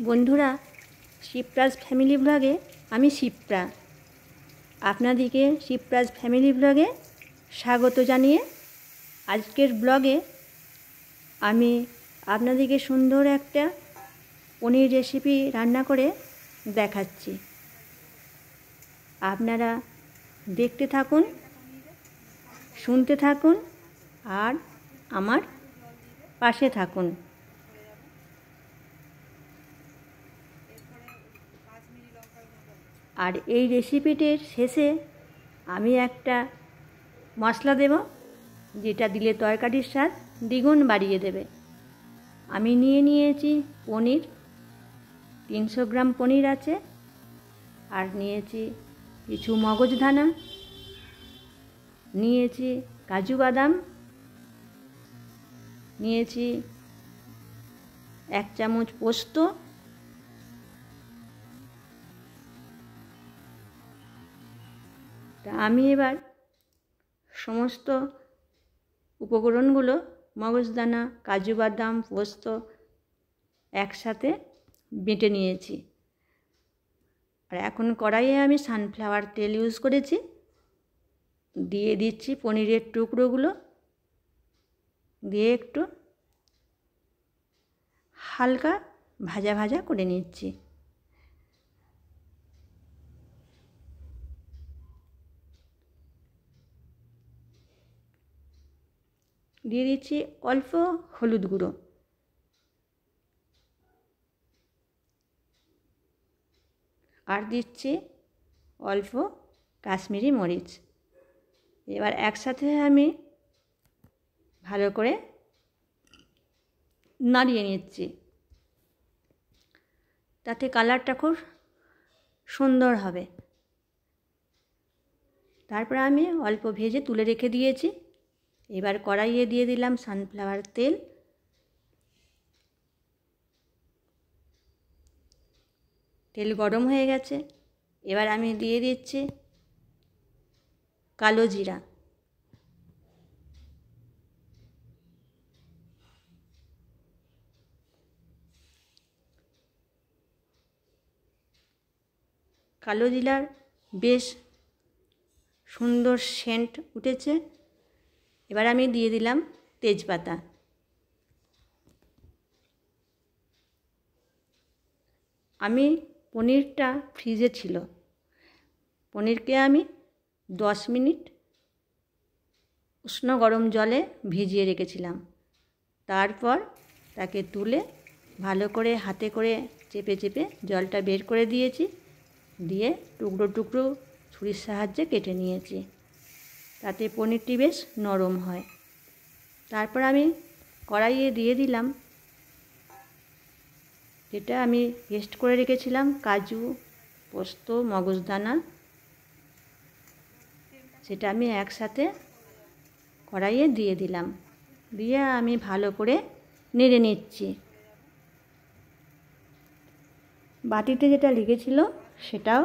বন্ধুরা, শিপ্রাজ ফ্যামিলি ব্লগে আমি শিপ্রা। আপনাদেরকে শিপ্রাজ ফ্যামিলি ব্লগে স্বাগত জানিয়ে আজকের ব্লগে আমি আপনাদেরকে সুন্দর একটা পনির রেসিপি রান্না করে দেখাচ্ছি। আপনারা দেখতে থাকুন, শুনতে থাকুন আর আমার পাশে থাকুন। আর এই রেসিপিটির শেষে আমি একটা মশলা দেব, যেটা দিলে তরকারির স্বাদ দ্বিগুণ বাড়িয়ে দেবে। আমি নিয়েছি পনির, 300 গ্রাম পনির আছে, আর নিয়েছি কিছু মগজদানা, নিয়েছি কাজু বাদাম, নিয়েছি 1 চামচ পোস্ত, তা আমি এবার সমস্ত উপকরণগুলো মগজদানা, কাজু বাদাম, পোস্ত একসাথে বেটে নিয়েছি। আর এখন কড়াইয়ে আমি সানফ্লাওয়ার তেল ইউজ করেছি। দিয়ে দিচ্ছি পনিরের টুকরোগুলো, দিয়ে একটু হালকা ভাজা ভাজা করে নিচ্ছি। দিয়ে দিচ্ছি অল্প হলুদ গুঁড়ো, আর দিচ্ছি অল্প কাশ্মীরি মরিচ। এবার একসাথে আমি ভালো করে নাড়িয়ে নিচ্ছি, তাতে কালারটা খুব সুন্দর হবে। তারপর আমি অল্প ভেজে তুলে রেখে দিয়েছি। এবার কড়াইয়ে দিয়ে দিলাম সানফ্লাওয়ার তেল। তেল গরম হয়ে গেছে। এবার আমি দিয়ে দিচ্ছি কালো জিরা, কালো জিরার বেশ সুন্দর সেন্ট উঠেছে। এবার আমি দিয়ে দিলাম তেজপাতা। আমি পনিরটা ফ্রিজে ছিল, পনিরকে আমি 10 মিনিট উষ্ণ গরম জলে ভিজিয়ে রেখেছিলাম। তারপর তাকে তুলে ভালো করে হাতে করে চেপে চেপে জলটা বের করে দিয়েছি, দিয়ে টুকরো টুকরো ছুরির সাহায্যে কেটে নিয়েছি, তাতে পনিরটি বেশ নরম হয়। তারপর আমি কড়াইয়ে দিয়ে দিলাম যেটা আমি পেস্ট করে রেখেছিলাম, কাজু, পোস্ত, মগজদানা, সেটা আমি একসাথে কড়াইয়ে দিয়ে দিলাম। দিয়ে আমি ভালো করে নেড়ে নিচ্ছি। বাটিতে যেটা লেগেছিল সেটাও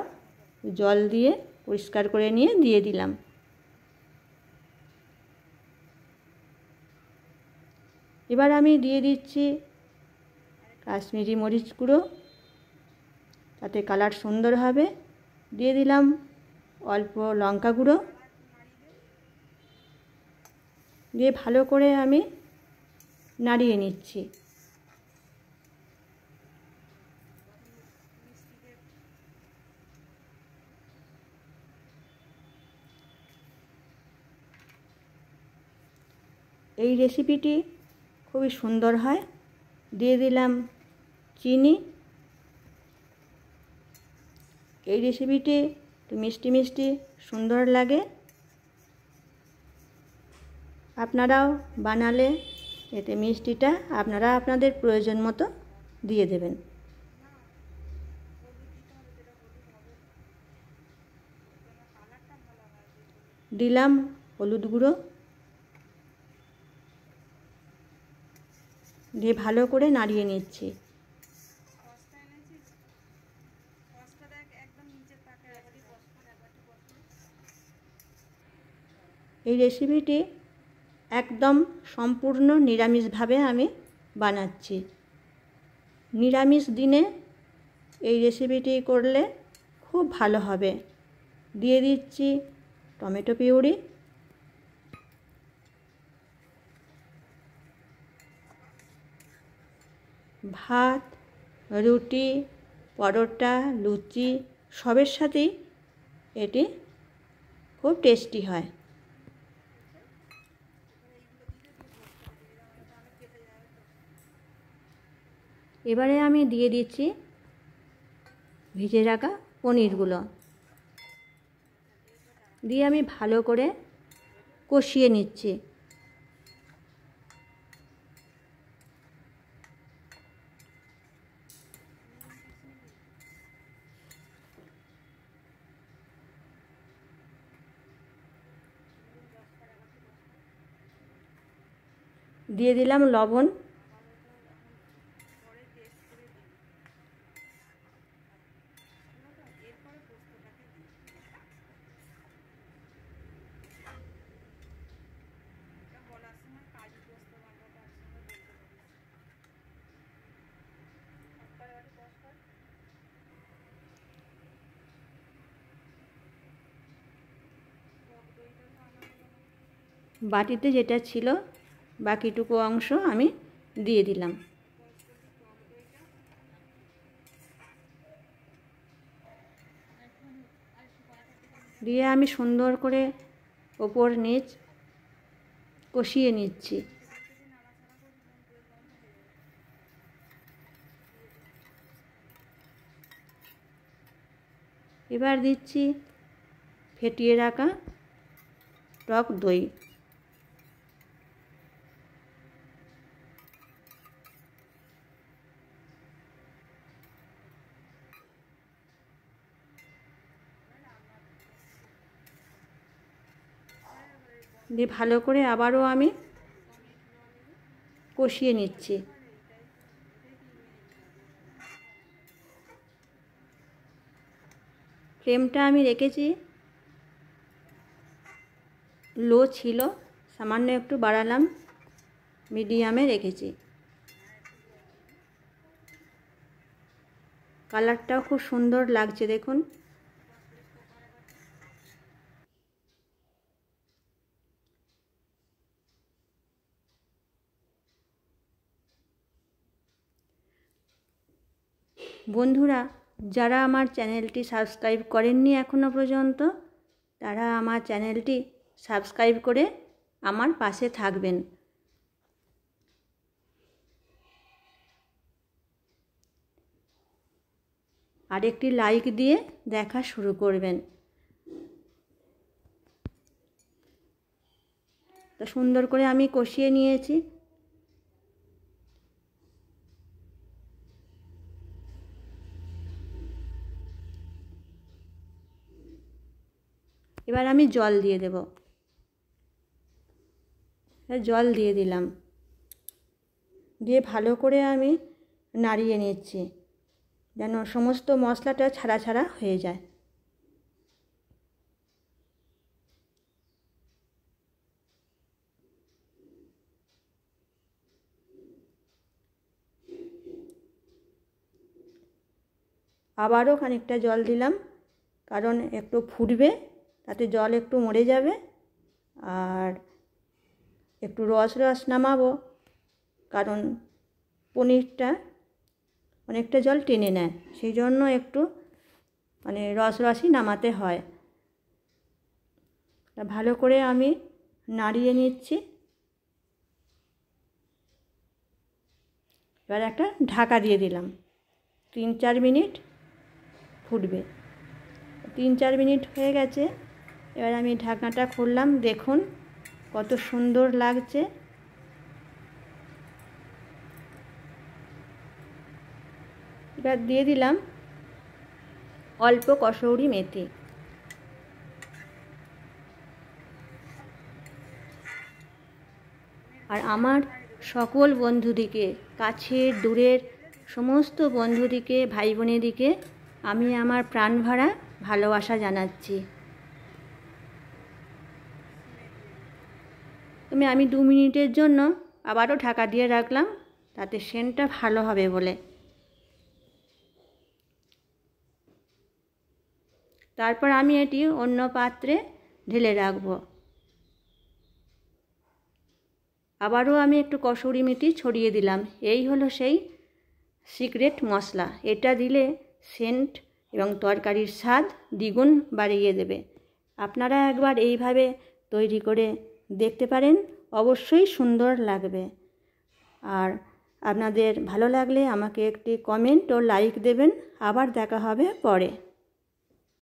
জল দিয়ে পরিষ্কার করে নিয়ে দিয়ে দিলাম। এবার আমি দিয়ে দিচ্ছি কাশ্মীরি মরিচ গুঁড়ো, তাতে কালার সুন্দর হবে। দিয়ে দিলাম অল্প লঙ্কা গুঁড়ো, দিয়ে ভালো করে আমি নাড়িয়ে নিচ্ছি। এই রেসিপিটি খুবই সুন্দর হয়। দিয়ে দিলাম চিনি। এই রেসিপিটি একটু মিষ্টি মিষ্টি সুন্দর লাগে। আপনারাও বানালে এতে মিষ্টিটা আপনারা আপনাদের প্রয়োজন মতো দিয়ে দেবেন। দিলাম হলুদ গুঁড়ো, দিয়ে ভালো করে নাড়িয়ে নিচ্ছি। এই রেসিপিটি একদম সম্পূর্ণ নিরামিষভাবে আমি বানাচ্ছি। নিরামিষ দিনে এই রেসিপিটি করলে খুব ভালো হবে। দিয়ে দিচ্ছি টমেটো পিউরি, ভাত, রুটি, পরোটা, লুচি সবের সাথেই এটি খুব টেস্টি হয়। এবারে আমি দিয়ে দিচ্ছি ভিজে রাখা পনিরগুলো, দিয়ে আমি ভালো করে কষিয়ে নিচ্ছি। দিয়ে দিলাম লবণ, বাটিতে যেটা ছিল বাকিটুকু অংশ আমি দিয়ে দিলাম। দিয়ে আমি সুন্দর করে ওপর নিচ কষিয়ে নিচ্ছি। এবার দিচ্ছি ফেটিয়ে রাখা টক দই, দিয়ে ভালো করে আবারও আমি কষিয়ে নিচ্ছি। ফ্লেমটা আমি রেখেছি লো ছিল, সামান্য একটু বাড়ালাম, মিডিয়ামে রেখেছি। কালারটাও খুব সুন্দর লাগছে দেখুন। বন্ধুরা, যারা আমার চ্যানেলটি সাবস্ক্রাইব করেননি এখনো পর্যন্ত, তারা আমার চ্যানেলটি সাবস্ক্রাইব করে আমার পাশে থাকবেন। আর একটি লাইক দিয়ে দেখা শুরু করবেন। তো সুন্দর করে আমি কষিয়ে নিয়েছি। এবার আমি জল দিয়ে দেব। জল দিয়ে দিলাম, দিয়ে ভালো করে আমি নাড়িয়ে নিচ্ছি যেন সমস্ত মশলাটা ছাড়া ছাড়া হয়ে যায়। আবারও খানিকটা জল দিলাম, কারণ একটু ফুটবে, তাতে জল একটু মরে যাবে, আর একটু রস রস নামাবো, কারণ পনিরটা অনেকটা জল টেনে নেয়, সেই জন্য একটু রস রসই নামাতে হয়। ভালো করে আমি নাড়িয়ে নিচ্ছি। এবার একটা ঢাকা দিয়ে দিলাম, 3-4 মিনিট ফুটবে। 3-4 মিনিট হয়ে গেছে। এবার আমি ঢাকনাটা খুললাম, দেখুন কত সুন্দর লাগছে। এবার দিয়ে দিলাম অল্প কসৌরি মেথি। আর আমার সকল বন্ধুদিকে, কাছের দূরের সমস্ত বন্ধুদিকে, ভাই বোনেদিকে আমি আমার প্রাণ ভরা ভালোবাসা জানাচ্ছি। আমি 2 মিনিটের জন্য আবারও ঢাকা দিয়ে রাখলাম, তাতে সেন্টটা ভালো হবে বলে। তারপর আমি এটি অন্য পাত্রে ঢেলে রাখব। আবারও আমি একটু কসুরি মেথি ছড়িয়ে দিলাম। এই হলো সেই সিক্রেট মশলা। এটা দিলে সেন্ট এবং তরকারির স্বাদ দ্বিগুণ বাড়িয়ে দেবে। আপনারা একবার এইভাবে তৈরি করে দেখতে পারেন, অবশ্যই সুন্দর লাগবে। আর আপনাদের ভালো লাগলে আমাকে একটি কমেন্ট ও লাইক দেবেন। আবার দেখা হবে পরে।